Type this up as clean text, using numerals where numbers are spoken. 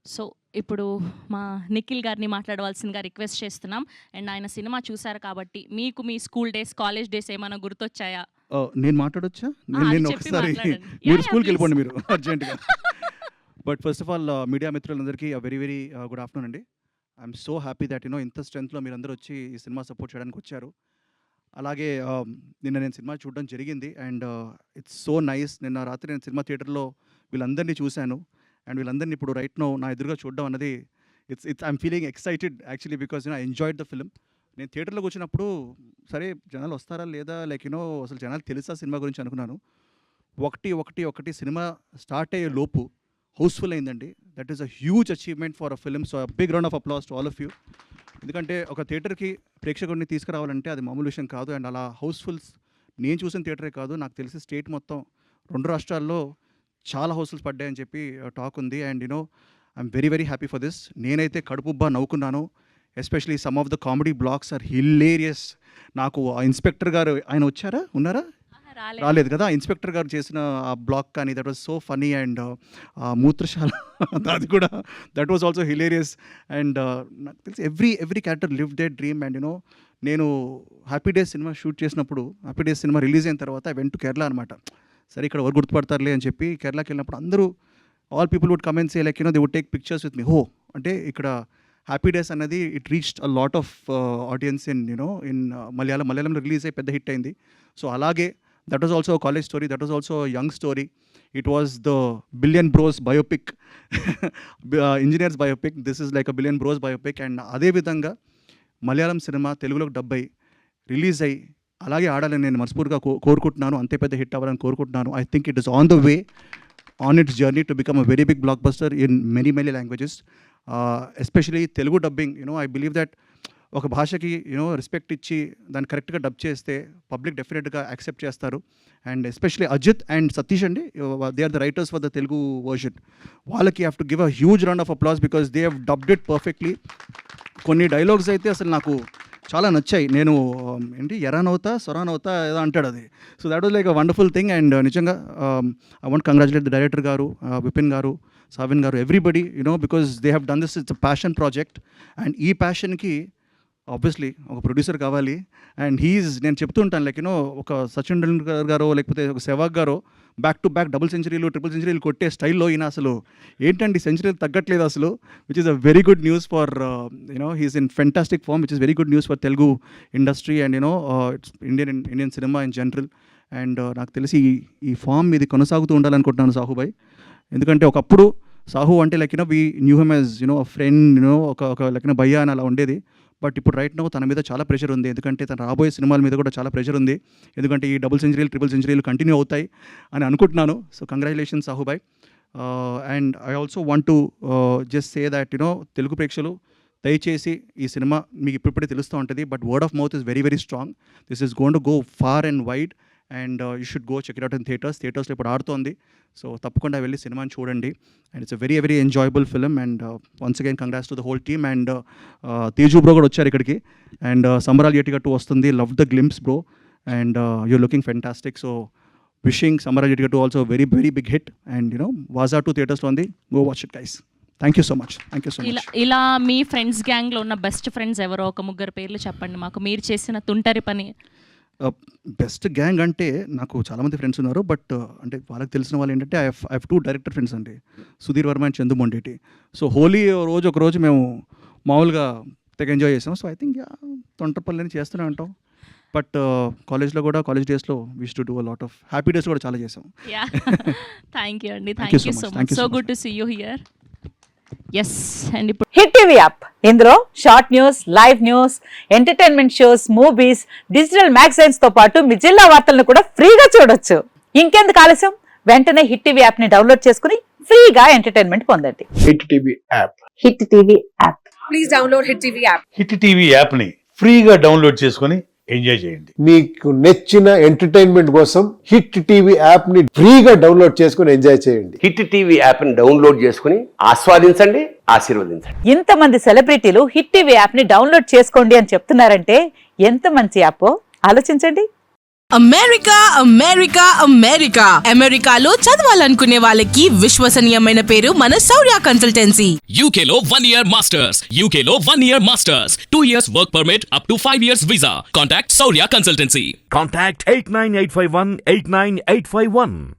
So, ఇప్పుడు మా నిఖిల్ గారిని మాట్లాడవలసిందిగా రిక్వెస్ట్ చేస్తున్నాం. అండ్ ఆయన సినిమా చూసారు కాబట్టి, మీకు మీ స్కూల్ డేస్, కాలేజ్ డేస్ ఏమైనా గుర్తొచ్చాయా? నేను మాట్లాడొచ్చా? అది నేను చెప్పి ఒకసారి మాట్లాడండి. మీరు యాహ్! స్కూల్‌కి ప్లీజ్. వెళ్ళిపోండి మీరు అర్జెంట్‌గా. But first of all media మిత్రులందరికీ వెరీ వెరీ గుడ్ ఆఫ్టర్‌నూన్ అండి. ఐఎమ్ సో హ్యాపీ దట్ ఇంత స్ట్రెంగ్త్‌లో మీరందరూ వచ్చి ఈ సినిమా సపోర్ట్ చేయడానికి వచ్చారు. అలాగే నిన్న నేను సినిమా చూడడం జరిగింది అండ్ ఇట్స్ సో నైస్. నిన్న రాత్రి నేను సినిమా థియేటర్‌లో వీళ్ళందరినీ చూశాను. అండ్ వీళ్ళందరినీ ఇప్పుడు రైట్ నౌ నా ఎదురుగా చూడడం అన్నది it's I'm feeling excited actually because I enjoyed the film. నేను థియేటర్‌లోకి వచ్చినప్పుడు సరే జనాలు వస్తారా లేదా లైక్ అసలు జనాలు తెలుసా సినిమా గురించి అనుకున్నాను. ఒకటి సినిమా స్టార్ట్ అయ్యే లోపు హౌస్ఫుల్ అయిందండి. That is a huge achievement for a film. So big round of applause to all of you. ఎందుకంటే ఒక థియేటర్కి ప్రేక్షకుడిని తీసుకురావాలంటే అది మామూలు విషయం కాదు. అండ్ అలా హౌస్ఫుల్స్ నేను చూసిన థియేటరే కాదు, నాకు తెలిసి స్టేట్ మొత్తం 2 రాష్ట్రాల్లో చాలా హౌస్ఫుల్స్ పడ్డాయని చెప్పి టాక్ ఉంది. And I'm very very happy for this. నేనైతే కడుపుబ్బా నవ్వుకున్నాను. Especially some of the comedy blocks are hilarious. నాకు ఆ ఇన్స్పెక్టర్ గారు ఆయన వచ్చారా, ఉన్నారా? రాలేదు కదా. ఇన్స్పెక్టర్ గారు చేసిన ఆ బ్లాక్ కానీ that was so funny. And మూత్రశాల అది కూడా that was also hilarious. And నాకు తెలిసి every character live the dream. And నేను హ్యాపీ డేస్ సినిమా షూట్ చేసినప్పుడు, హ్యాపీ డేస్ సినిమా రిలీజ్ అయిన తర్వాత ఐ వెంట్ టు కేరళ అనమాట. సరే ఇక్కడ ఎవరు గుర్తుపడతారులే అని చెప్పి కేరళకి వెళ్ళినప్పుడు అందరూ all people would come and say like they would take pictures with me. హో అంటే ఇక్కడ హ్యాపీ డేస్ అన్నది it reached a lot of audience in మలయాళంలో రిలీజ్ అయ్యి పెద్ద హిట్ అయింది. సో అలాగే that was also a college story, that was also a young story. It was the Billion Bros biopic, engineers biopic. This is like a Billion Bros biopic. And అదే విధంగా Malayalam cinema తెలుగులోకి dub అయ్యి release అయ్యి అలాగే ఆడాలని నేను మనస్ఫూర్తిగా కోరుకుంటున్నాను. అంతే పెద్ద హిట్ అవ్వాలని కోరుకుంటున్నాను. I think it is on the way, on its journey to become a very big blockbuster in many languages. Especially Telugu dubbing. I believe that ఒక భాషకి రెస్పెక్ట్ ఇచ్చి దాన్ని కరెక్ట్గా డబ్ చేస్తే పబ్లిక్ డెఫినెట్గా యాక్సెప్ట్ చేస్తారు. And especially Ajith and Satish అండి, they are the writers for the Telugu version. వాళ్ళకి have to give a huge round of applause because they have dubbed it perfectly. కొన్ని డైలాగ్స్ అయితే అసలు నాకు చాలా నచ్చాయి. నేను ఎరానవుతా సొరానవుతా ఏదో అంటాడు అది. So that was like a wonderful thing. And నిజంగా I want congratulate the director గారు, విపిన్ గారు, సావిన్ గారు, everybody because they have done this. It's a passion project. And ఈ ప్యాషన్కి ఆబ్వియస్లీ ఒక ప్రొడ్యూసర్ కావాలి. అండ్ నేను చెప్తుంటాను లైక్ ఒక సచిన్ టెండూల్కర్ గారో లేకపోతే ఒక సెవాగ్ గారో బ్యాక్ టు బ్యాక్ డబుల్ సెంచరీలు, ట్రిపుల్ సెంచరీలు కొట్టే స్టైల్లో ఈయన అసలు ఏంటండి సెంచరీలు తగ్గట్లేదు అసలు, which is a very good news for his in fantastic form, which is very good news for Telugu industry and it's Indian cinema in general. And నాకు తెలిసి ఈ ఫామ్ ఇది కొనసాగుతూ ఉండాలనుకుంటున్నాను సాహుబాయ్. ఎందుకంటే ఒకప్పుడు సాహు అంటే like we knew him as a friend, ఒక లైక్ భయ్యా అని అలా ఉండేది. బట్ ఇప్పుడు రైట్ నౌ తన మీద చాలా ప్రెషర్ ఉంది. ఎందుకంటే తన రాబోయే సినిమాల మీద కూడా చాలా ప్రెషర్ ఉంది. ఎందుకంటే ఈ డబుల్ సెంచరీలు, ట్రిపుల్ సెంచరీలు కంటిన్యూ అవుతాయి అని అనుకుంటున్నాను. సో కంగ్రాచులేషన్స్ సాహుబాయ్. And I also want to just say that Telugu ప్రేక్షకులు దయచేసి ఈ సినిమా మీకు ఇప్పుడిప్పుడే తెలుస్తూ ఉంటుంది. But word of mouth is very very strong. This is gonna go far and wide. And you should go check it out in థియేటర్స్లో ఇప్పుడు ఆడుతోంది. సో తప్పకుండా వెళ్ళి సినిమాని చూడండి. And it's a very very enjoyable film. And once again congrats to the whole team. And Teju bro కూడా వచ్చారు ఇక్కడికి. అండ్ సంబరాలు ఎటిగట్టు వస్తుంది, love the glimpse bro. And you're looking fantastic. So wishing Sambaralu Etigattu also very very big hit. And Vaazha 2 థియేటర్స్లో ఉంది. Go watch it guys. Thank you so much. ఇలా మీ friends గ్యాంగ్లో ఉన్న బెస్ట్ ఫ్రెండ్స్ ఎవరో ఒక ముగ్గురు పేర్లు చెప్పండి మాకు, మీరు చేసిన తుంటరి పని. బెస్ట్ గ్యాంగ్ అంటే నాకు చాలామంది ఫ్రెండ్స్ ఉన్నారు. బట్ అంటే వాళ్ళకి తెలిసిన వాళ్ళు ఏంటంటే ఐ హ్యావ్ 2 డైరెక్టర్ ఫ్రెండ్స్ అండి, సుధీర్ వర్మ అండ్ చందు మొండేటి. సో హోలీ ఒకరోజు మేము మామూలుగా తెగ ఎంజాయ్ చేసాం. సో ఐ థింక్ తొంటపల్లిని చేస్తూనే ఉంటాం. బట్ కాలేజ్లో కూడా కాలేజ్ డేస్లో we used to do a lot of happy days కూడా చాలా చేసాం. థ్యాంక్ యూ అండి, thank you so much. So good to see you here. Yes. And ఇప్పుడు హిట్ టీవీ యాప్, ఇందులో short news, live news, entertainment shows, movies, digital magazines తో పాటు మీ జిల్లా వార్తలను కూడా ఫ్రీగా చూడొచ్చు. ఇంకెందుకు ఆలస్యం, వెంటనే హిట్ టీవీ యాప్ ని డౌన్లోడ్ చేసుకుని ఫ్రీగా ఎంటర్టైన్మెంట్ పొందండి. Hit TV app. Hit TV app. Please download hit TV app. Hit TV app ని ఫ్రీగా డౌన్లోడ్ చేసుకొని ఎంజాయ్ చేయండి. మీకు నచ్చిన ఎంటర్టైన్మెంట్ కోసం హిట్ టీవీ యాప్ ని ఫ్రీగా డౌన్లోడ్ చేసుకుని ఎంజాయ్ చేయండి. హిట్ టీవీ యాప్ ని డౌన్లోడ్ చేసుకుని ఆస్వాదించండి, ఆశీర్వదించండి. ఇంతమంది సెలబ్రిటీలు హిట్ టీవీ యాప్ ని డౌన్లోడ్ చేసుకోండి అని చెప్తున్నారంటే ఎంత మంచి యాప్ ఆలోచించండి. అమెరికా అమెరికా అమెరికా అమెరికాలో చదవాలనుకునే వాళ్ళకి విశ్వసనీయమైన పేరు మన శౌర్య consultancy. UK Law 1 Year Masters. UK Law 1 Year Masters. 2 years work permit up to 5 years visa. Contact Saurya Consultancy. Contact 89851 89851.